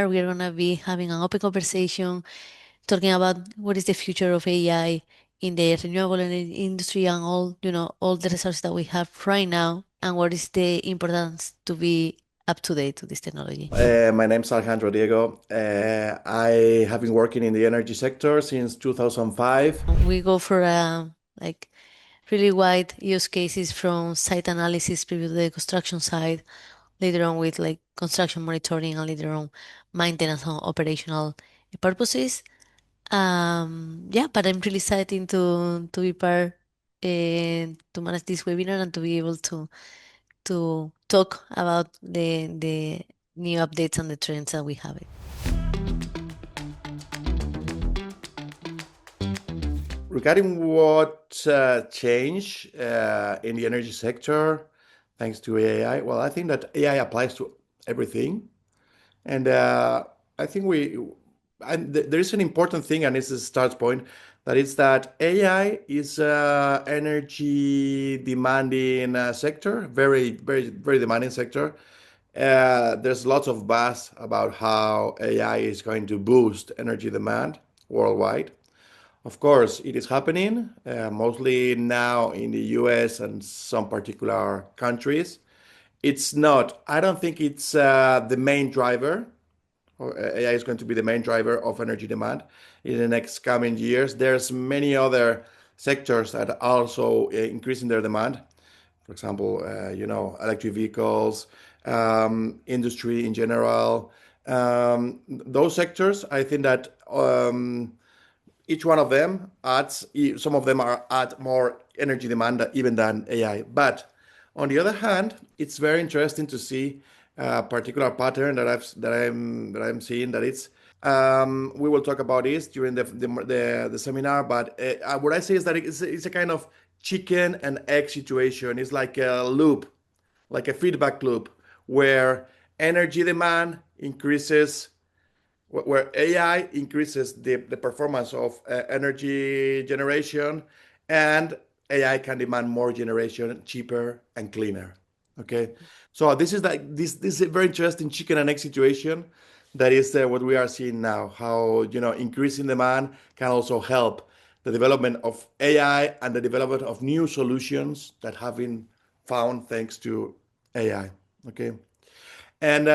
webinar, we are going to be having an open conversation talking about what is the future of AI in the renewable energy industry and all the resources that we have right now, and what is the importance to be up to date to this technology. My name's Alejandro Diego. I have been working in the energy sector since 2005. We go for like really wide use cases from site analysis, preview the construction site, later on with like construction monitoring, and later on maintenance and operational purposes. Yeah, but I'm really excited to be part to manage this webinar and to be able to talk about the new updates and the trends that we have. Regarding what changed in the energy sector thanks to AI, well, I think that AI applies to everything. And I think there is an important thing, and it's a start point, that is that AI is energy demanding sector, very, very, very demanding sector. There's lots of buzz about how AI is going to boost energy demand worldwide. Of course, it is happening, mostly now in the US and some particular countries. I don't think it's the main driver, or AI is going to be the main driver of energy demand in the next coming years. There's many other sectors that are also increasing their demand. For example, electric vehicles, industry in general. Those sectors, I think that each one of them some of them add more energy demand even than AI. But on the other hand, it's very interesting to see a particular pattern that I'm seeing, that it's we will talk about this during the seminar. But what I say is that it's a kind of chicken and egg situation. It's like a loop, like a feedback loop, where energy demand increases, where AI increases the performance of energy generation, and AI can demand more generation, cheaper and cleaner. Okay, so this is a very interesting chicken and egg situation. That is what we are seeing now. How increasing demand can also help the development of AI and the development of new solutions that have been found thanks to AI. Okay. And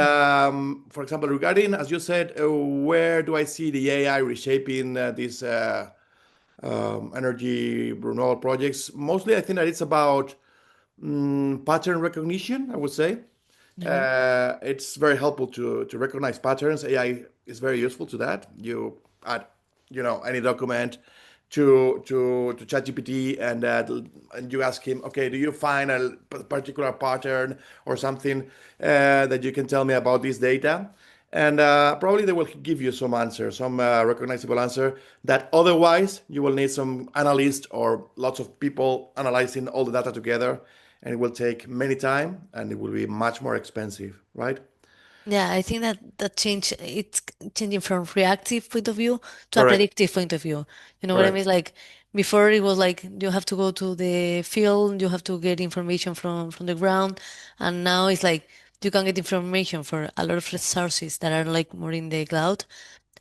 for example, regarding, as you said, where do I see the AI reshaping these energy renewable projects? Mostly, I think that it's about pattern recognition, I would say. Mhm. It's very helpful to recognize patterns. AI is very useful to that. You add, any document to ChatGPT, and you ask him, okay, do you find a particular pattern or something that you can tell me about this data? And probably they will give you some answer, some recognizable answer that otherwise you will need some analyst or lots of people analyzing all the data together, and it will take many time and it will be much more expensive, right? Yeah, I think that it's changing from reactive point of view to a Correct. predictive point of view. You know what I mean? Correct. Like before it was like you have to go to the field, you have to get information from the ground, and now it's like you can get information for a lot of resources that are like more in the cloud,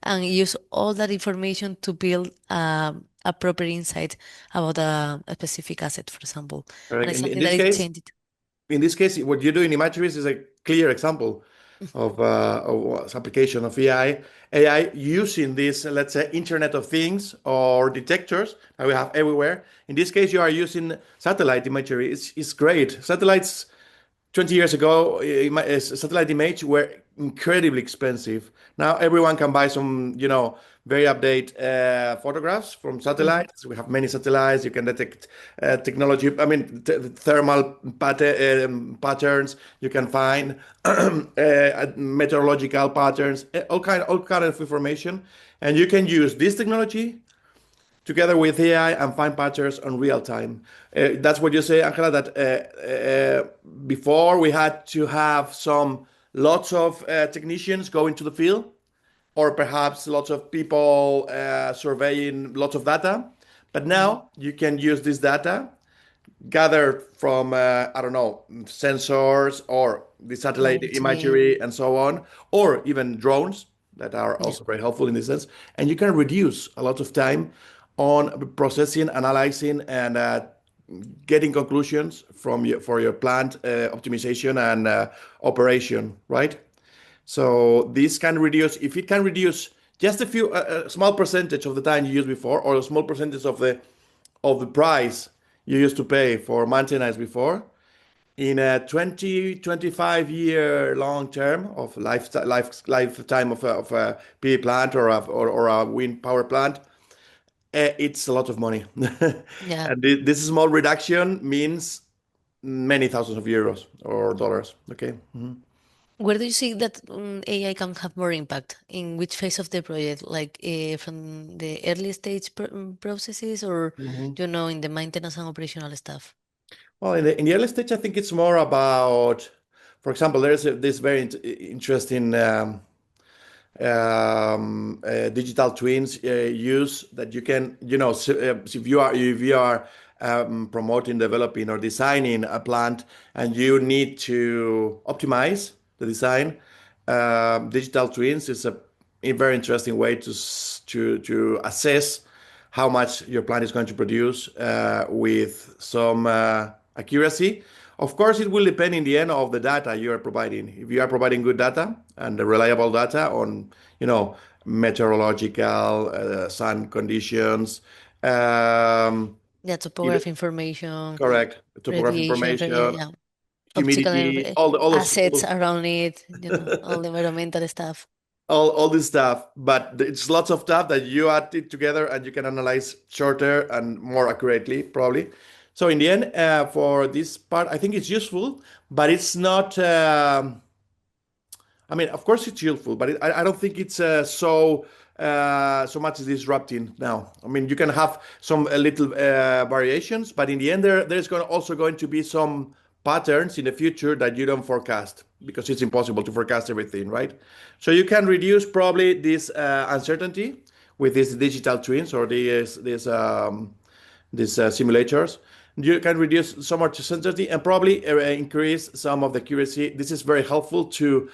and use all that information to build a proper insight about a specific asset, for example. And Correct. it's In something that this is case, changed. what you do in imageries is a clear example of application of AI. AI using this, let's say, Internet of Things or detectors that we have everywhere. In this case, you are using satellite imagery. It's great. Satellites 20 years ago, satellite image were incredibly expensive. Now everyone can buy some, very update photographs from Mhm. satellites. We have many satellites. You can detect technology. I mean, thermal patterns. You can find meteorological patterns, all kind of information, and you can use this technology together with AI and find patterns on real time. That's what you say, Angela, that before we had to have lots of technicians going to the field, or perhaps lots of people surveying lots of data. But Mhm. now you can use this data gathered from, I don't know, sensors or the satellite IoT. imagery and so on, or even drones. that are Yeah. also very helpful in this sense. And you can reduce a lot of time on processing, analyzing, and getting conclusions from your for your plant optimization and operation, right? So this can reduce, if it can reduce just a small percentage of the time you used before, or a small percentage of the price you used to pay for maintenance before, in a 20-25 year long term of lifetime of a PV plant or a wind power plant, it's a lot of money. Yeah. And this small reduction means many thousands of euros or dollars. Okay. Mhm. Where do you see that AI can have more impact? In which phase of the project? Like from the early stage processes, or Mhm. in the maintenance and operational stuff? Well, in the early stage, I think it's more about, for example, this very interesting digital twins use that you can, if you are promoting, developing, or designing a plant and you need to optimize the design, digital twins is a very interesting way to assess how much your plant is going to produce with some accuracy. Of course, it will depend in the end of the data you are providing. If you are providing good data and reliable data on, you know, meteorological, sun conditions, um, Yeah, even, topography information, correct, topographic radiation, information, yeah, optical humidity, all assets those around it, all the environmental stuff. all this stuff, but it's lots of stuff that you add it together and you can analyze shorter and more accurately, probably. So in the end, for this part, I think it's useful, but it's not. I mean, of course, it's useful, but I don't think it's so much disrupting now. I mean, you can have some little variations, but in the end, there's also going to be some patterns in the future that you don't forecast because it's impossible to forecast everything, right? So you can reduce probably this uncertainty with these digital twins or these simulators. You can reduce so much sensitivity and probably increase some of the accuracy. This is very helpful to,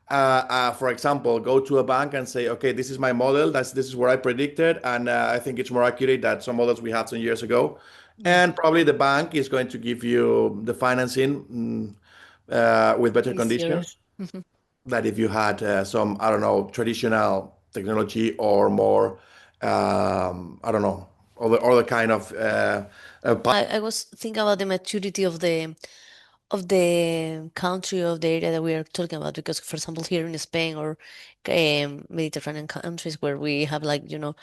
for example, go to a bank and say, okay, this is my model. This is what I predicted, and I think it's more accurate than some models we had some years ago. Yeah, And probably the bank is going to give you the financing with better easier. conditions than if you had some, I don't know, traditional technology or more, I don't know, other kind of I was thinking about the maturity of the country, of the area that we are talking about, because for example here in Spain or Mediterranean countries where we have like an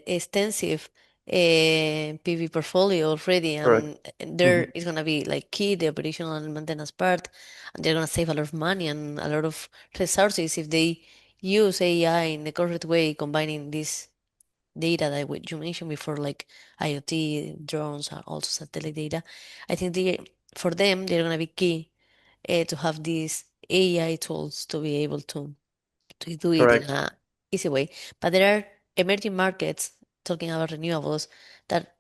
extensive PV portfolio already, correct. and Hmm. there is going to be like key the operational and maintenance part, and they're going to save a lot of money and a lot of resources if they use AI in the correct way, combining this data that you mentioned before, like IoT, drones, and also satellite data. I think for them, they're going to be key to have these AI tools to be able to do it in Correct. a easy way. But there are emerging markets, talking about renewables, that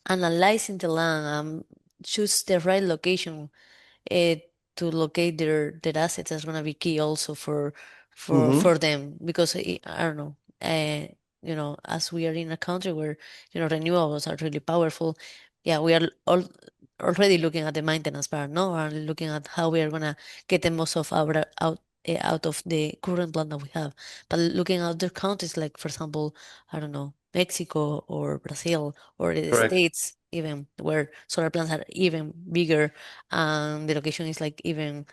analyzing the land choose the right location uh, to locate their assets is gonna be key also Hmm. for them, because I don't know, as we are in a country where renewables are really powerful. Yeah, we are already looking at the maintenance part, no, and looking at how we are gonna get the most of our out of the current plan that we have. But looking at other countries, like for example, I don't know, Mexico or Brazil or the Correct. States, even where solar plants are even bigger, and the location is like even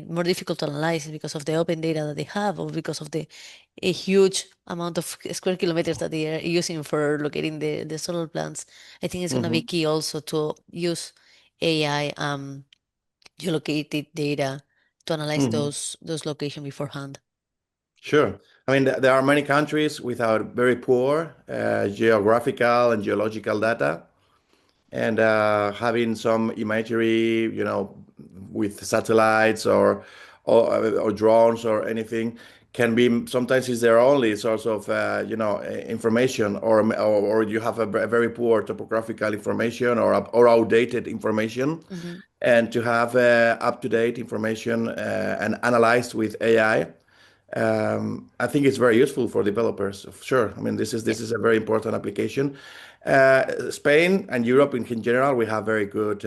more difficult to analyze because of the open data that they have, or because of the a huge amount of square kilometers that they are using for locating the solar plants. I think it's going to be Hmm. key also to use AI geolocated data to analyze Hmm. those location beforehand. Sure. I mean, there are many countries without very poor geographical and geological data, and having some imagery, with satellites or drones or anything can be sometimes is their only source of information, or you have a very poor topographical information or outdated information, Hmm. and to have up-to-date information and analyzed with AI I think it's very useful for developers. Sure. I mean, Yeah. this is a very important application. Spain and Europe in general, we have very good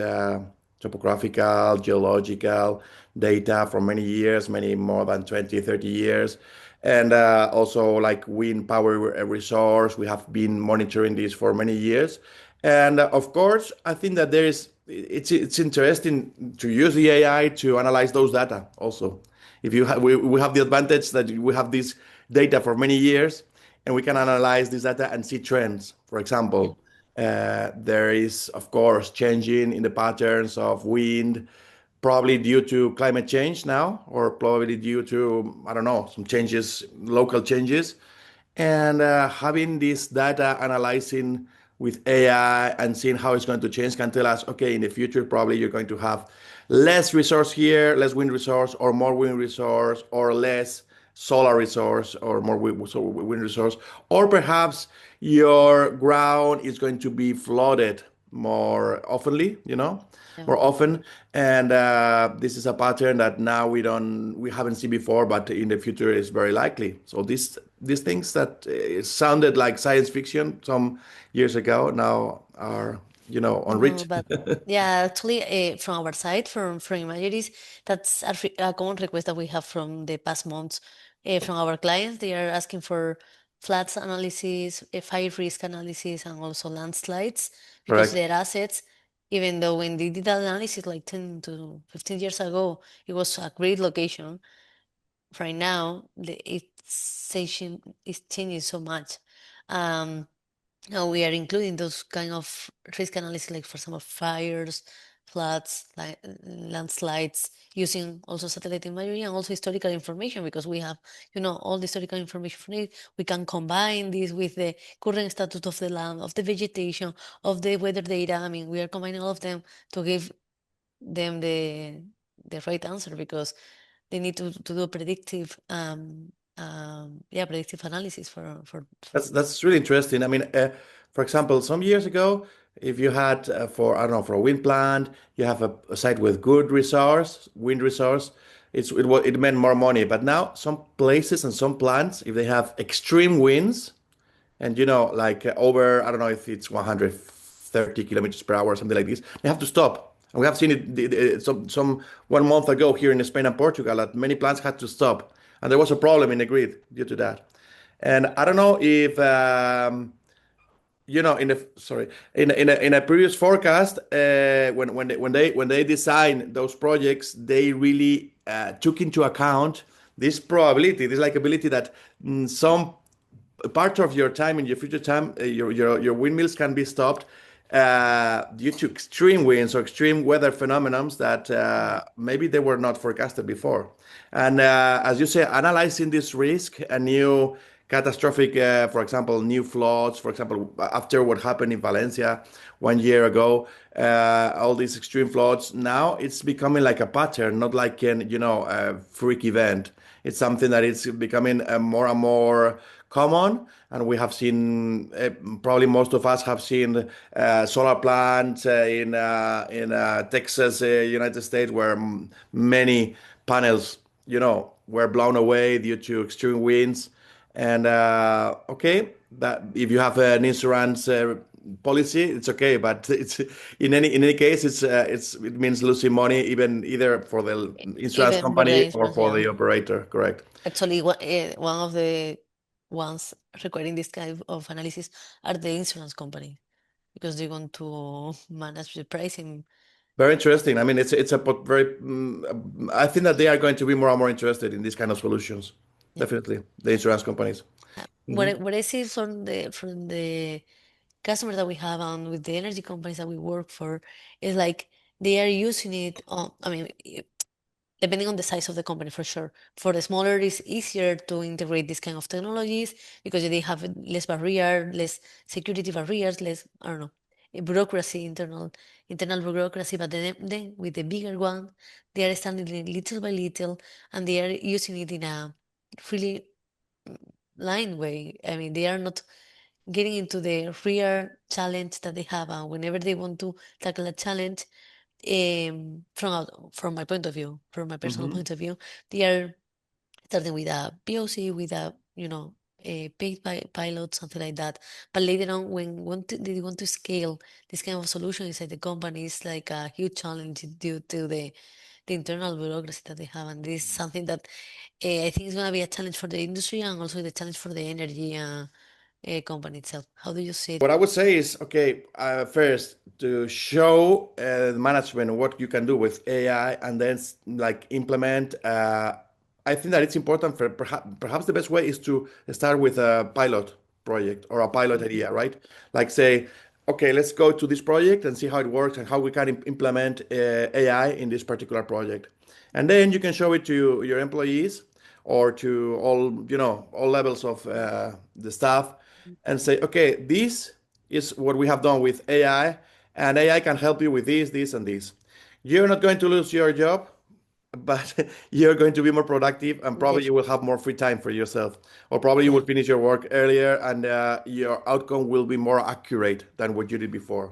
topographical, geological data for many years, many more than 20, 30 years. And also like wind power resource, we have been monitoring this for many years. And of course, I think that it's interesting to use the AI to analyze those data also. If you have, we have the advantage that we have this data for many years, and we can analyze this data and see trends. For Yeah. example, there is, of course, changing in the patterns of wind, probably due to climate change now, or probably due to, I don't know, some changes, local changes. And having this data analyzing with AI and seeing how it's going to change can tell us, okay, in the future, probably you're going to have less resource here, less wind resource, or more wind resource, or less solar resource, or more wind resource, or perhaps your ground is going to be flooded more oftenly, Yeah. more often. And this is a pattern that now we haven't seen before, but in the future is very likely. So these things that sounded like science fiction some years ago now are, on No, reach. but yeah, actually, from our side, from Imageries, that's a common request that we have from the past months. From our clients, they are asking for floods analysis, fire risk analysis, and also landslides because Correct. their assets, even though when they did that analysis like 10 to 15 years ago, it was a great location. Right now, it's changing so much. Um, Now we are including those kind of risk analysis, like for example, fires, floods, like landslides, using also satellite imagery and also historical information because we have, all the historical information from it. We can combine this with the current status of the land, of the vegetation, of the weather data. I mean, we are combining all of them to give them the right answer because they need to do predictive predictive analysis That's really interesting. I mean, for example, some years ago, if you had for I don't know for a wind plant, you have a site with good resource, wind resource, it meant more money. But now some places and some plants, if they have extreme winds, and like over I don't know if it's 130 kilometers per hour or something like this, they have to stop. And we have seen it some 1 month ago here in Spain and Portugal that many plants had to stop, and there was a problem in the grid due to that. And I don't know if in the sorry in a previous forecast when they design those projects, they really took into account this probability, this likability that some part of your time in your future time, your windmills can be stopped due to extreme winds or extreme weather phenomenons that maybe they were not forecasted before. And as you say, analyzing this risk, a new catastrophic, for example, new floods, for example, after what happened in Valencia 1 year ago, all these extreme floods, now it's becoming like a pattern, not like a freak event. It's something that it's becoming more and more common, and we have seen probably most of us have seen solar plants in Texas, United States, where many panels, were blown away due to extreme winds. And okay, that if you have an insurance policy, it's okay, but it's in any case, it means losing money, even either for the insurance even for the company or insurance. for Yeah. the operator. Correct. Actually, one of the ones requiring this kind of analysis are the insurance company because they want to manage the pricing. Very interesting. I mean, it's a very. I think that they are going to be more and more interested in these kind of solutions. Yeah. Definitely, the insurance companies. What Hmm. what I see from the customers that we have and with the energy companies that we work for is like they are using it on, I mean, depending on the size of the company for sure. For the smaller, it's easier to integrate this kind of technologies because they have less barrier, less security barriers, less, I don't know, bureaucracy, internal bureaucracy. But then with the bigger one, they are starting little by little and they are using it in a really line way. I mean, they are not getting into the real challenge that they have, and whenever they want to tackle a challenge, from my point of view, from my personal Hmm. point of view, they are starting with a POC, with a, a paid pilot, something like that. But later on, when they want to scale this kind of solution inside the company, it's like a huge challenge due to the internal bureaucracy that they have. And this is something that I think is going to be a challenge for the industry and also the challenge for the energy company itself. How do you see it? What I would say is, okay, first to show management what you can do with AI, and then like implement. I think that it's important for perhaps the best way is to start with a pilot project or a pilot Mhm. idea, right? Like say, okay, let's go to this project and see how it works and how we can implement AI in this particular project. And then you can show it to your employees or to all, all levels of the staff and say, okay, this is what we have done with AI, and AI can help you with this, and this. You're not going to lose your job, but you're going to be more productive, and probably you will have more free time for yourself, or probably you will Yeah. finish your work earlier, and your outcome will be more accurate than what you did before.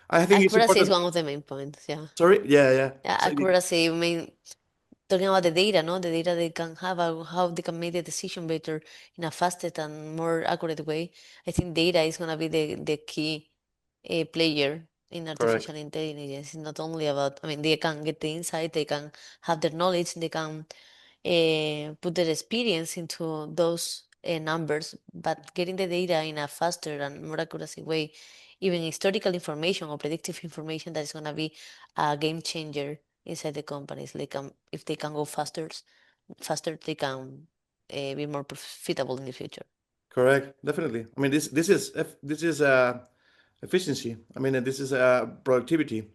I think it's Accuracy is important. one of the main points. Yeah. Sorry, yeah, yeah. Yeah, So, accuracy. I mean, talking about the data, no? The data they can have, how they can make the decision better in a faster and more accurate way. I think data is gonna be the key player in correct. artificial intelligence. It's not only about, I mean, they can get the insight, they can have their knowledge, they can put their experience into those numbers, but getting the data in a faster and more accuracy way, even historical information or predictive information, that is going to be a game changer inside the companies. Like if they can go faster, they can be more profitable in the future. Correct, definitely. I mean, this is efficiency. I mean, this is productivity.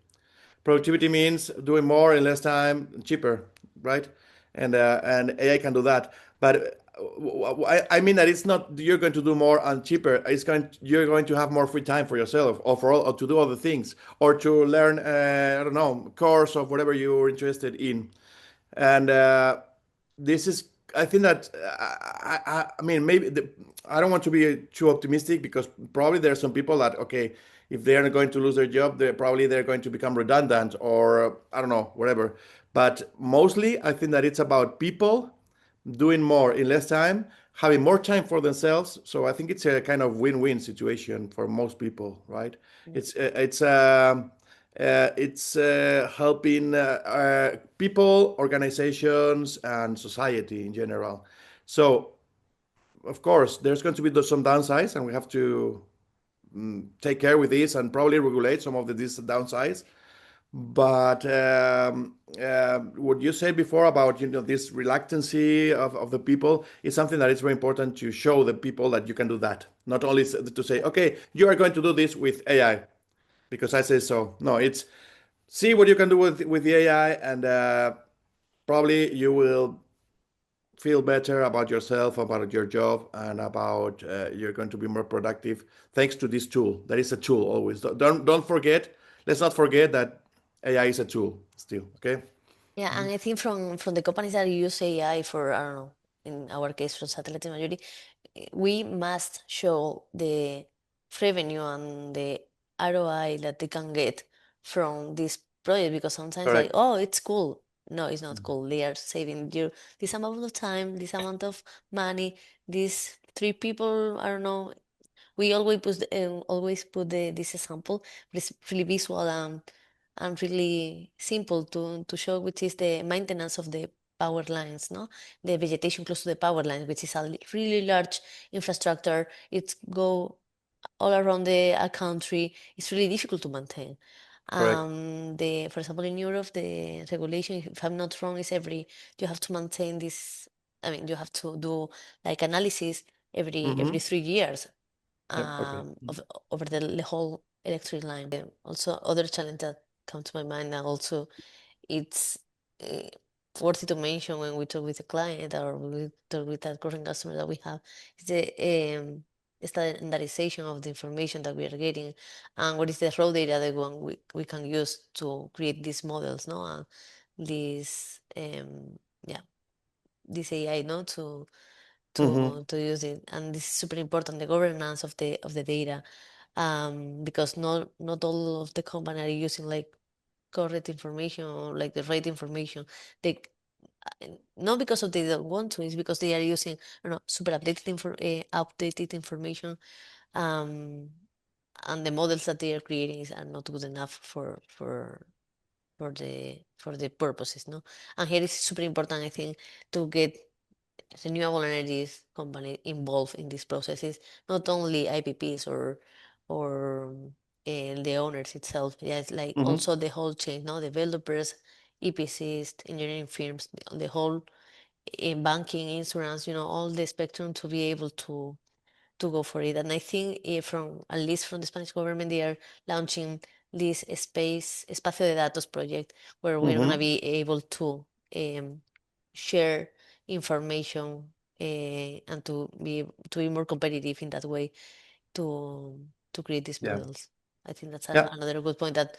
Productivity means doing more in less time, cheaper, right? And AI can do that. But I mean that it's not you're going to do more and cheaper. You're going to have more free time for yourself, or for all, or to do other things, or to learn I don't know, course of whatever you're interested in. And this is I think that I mean maybe I don't want to be too optimistic, because probably there are some people that, okay, if they are going to lose their job, they're going to become redundant, or I don't know, whatever. But mostly I think that it's about people doing more in less time, having more time for themselves. So I think it's a kind of win-win situation for most people, right? Mm. It's helping people, organizations, and society in general. So of course, there's going to be some downsides, and we have to take care with this and probably regulate some of these downsides. But what you said before about this reluctancy of the people is something that is very important to show the people that you can do that. Not only to say, okay, you are going to do this with AI because I say so. No, it's see what you can do with the AI, and probably you will feel better about yourself, about your job, and about you're going to be more productive thanks to this tool. That is a tool always. Don't forget. Let's not forget that AI is a tool still. Okay. Yeah, and I think from the companies that use AI for, I don't know, in our case, from satellite imagery, we must show the revenue and the ROI that they can get from this project, because sometimes like, Correct. oh, it's cool. No, it's not cool. They are saving you this amount of time, this amount of money, these three people, I don't know. We always put this example, but it's really visual and really simple to show, which is the maintenance of the power lines, no? The vegetation close to the power lines, which is a really large infrastructure. It's go all around the country. It's really difficult to maintain. Correct. For example, in Europe, the regulation, if I'm not wrong, is you have to maintain this. I mean, you have to do like analysis every Mm-hmm. 3 years Yep. Okay. of over the whole electric line. Also, other challenge that come to my mind now also, it's uh, worthy to mention when we talk with a client or we talk with a current customer that we have, is the standardization of the information that we are getting, and what is the raw data that we can use to create these models, no, and these yeah, this AI, no, Mm-hmm. to use it. And this is super important, the governance of the data, because not all of the company are using like correct information or like the right information. They not because of they don't want to, it's because they are using, I don't know, super outdated information, um, and the models that they are creating are not good enough for the purposes, no? And here is super important, I think, to get renewable energies company involved in these processes, not only IPPs or the owners itself. Yeah, it's like Hmm. also the whole chain, no? Developers, EPCs, engineering firms, the whole in banking, insurance, all the spectrum to be able to go for it. And I think from at least from the Spanish government, they are launching this espacio de datos project where we're gonna Hmm. be able to um, share information and to be more competitive in that way to to create these Yeah. models. I think that's Yeah. another good point that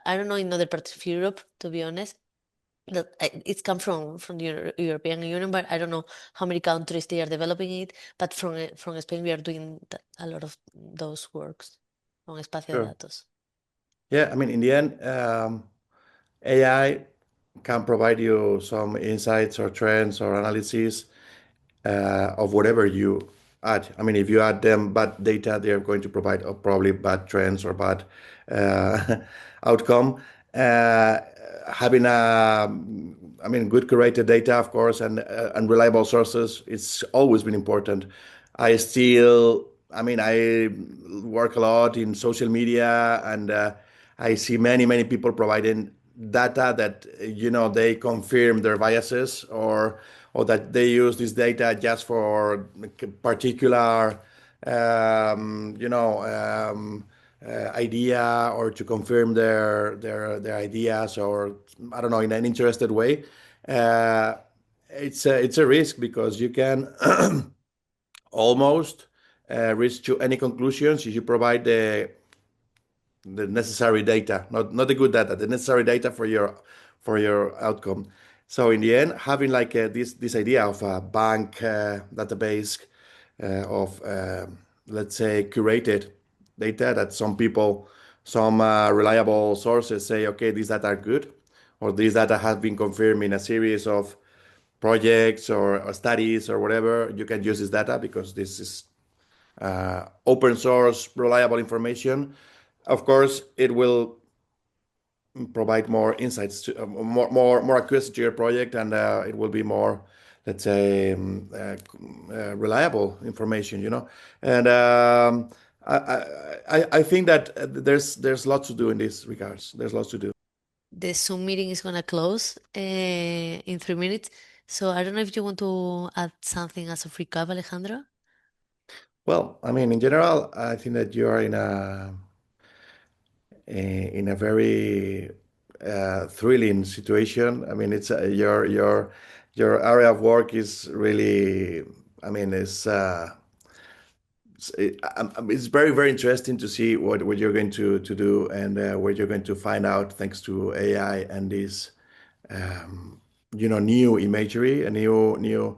I don't know in other parts of Europe, to be honest. That it's come from the European Union, but I don't know how many countries they are developing it. But from Spain, we are doing a lot of those works on espacio de Sure. datos. Yeah. I mean, in the end, AI can provide you some insights or trends or analysis of whatever you add. I mean, if you add them bad data, they are going to provide probably bad trends or bad uh, outcome. Uh, Having I mean, good curated data, of course, and reliable sources, it's always been important. I mean, I work a lot in social media, and I see many people providing data that they confirm their biases, or that they use this data just for particular idea, or to confirm their ideas, or I don't know, in an interested way. Uh, it's a risk, because you can almost reach to any conclusions if you provide the necessary data, not the good data, the necessary data for your outcome. So in the end, having like this idea of a bank database of let's say curated data, that some reliable sources say, okay, these data are good, or these data have been confirmed in a series of projects or studies or whatever. You can use this data because this is open source, reliable information. Of course, it will provide more insights more accuracy to your project, and it will be more, let's say, reliable information. And I think that there's lots to do in this regards. There's lots to do. The Zoom meeting is gonna close in 3 minutes, so I don't know if you want to add something as a recap, Alejandro. Well, I mean, in general, I think that you are in a very thrilling situation. I mean, it's your area of work is really, I mean, it's very interesting to see what you're going to do, and what you're going to find out thanks to AI and this new imagery and new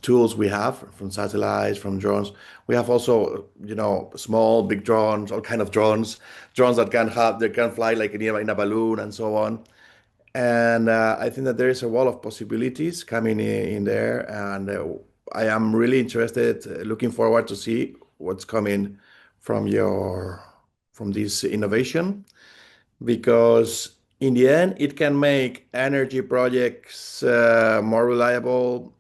tools we have from satellites, from drones. We have also, small, big drones, all kind of drones that can fly like in a balloon and so on. And I think that there is a wall of possibilities coming in there, and I am really interested, looking forward to see what's coming from from this innovation, because in the end, it can make energy projects more reliable,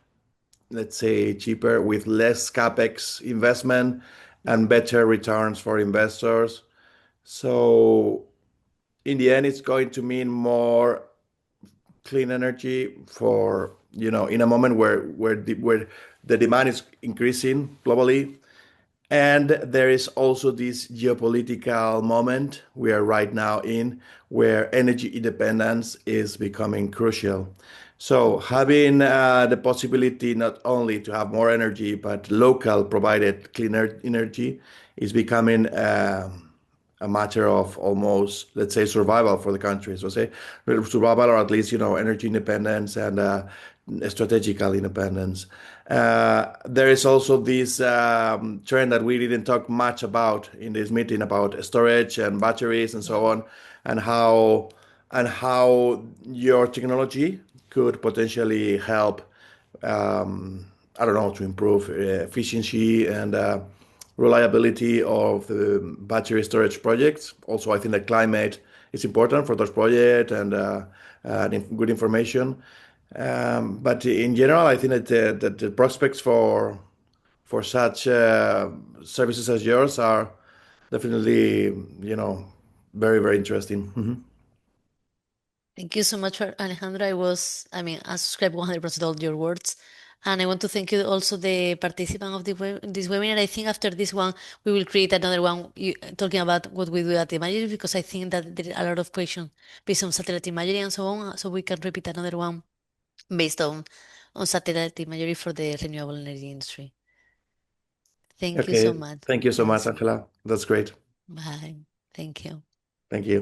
let's say cheaper, with less capex investment and better returns for investors. So in the end, it's going to mean more clean energy for, in a moment where the demand is increasing globally. And there is also this geopolitical moment we are right now in, where energy independence is becoming crucial. So having the possibility not only to have more energy, but local provided cleaner energy, is becoming a matter of almost, let's say, survival for the country. So say survival, or at least, energy independence and strategical independence. There is also this trend that we didn't talk much about in this meeting, about storage and batteries and so Yeah. on, and how your technology could potentially help, I don't know, to improve efficiency and reliability of the battery storage projects. Also, I think that climate is important for those projects and good information. But in general, I think that the prospects for such services as yours are definitely, very, very interesting. Mhm. Thank you so much for Alejandro. I subscribe 100% all your words. And I want to thank you also the participant of this webinar. I think after this one, we will create another one talking about what we do at the imagery, because I think that there are a lot of questions based on satellite imagery and so on. So we can repeat another one based on satellite imagery for the renewable energy industry. Thank you so Okay. much. Thank you so much, Yes. Angela. That's great. Bye. Thank you. Thank you.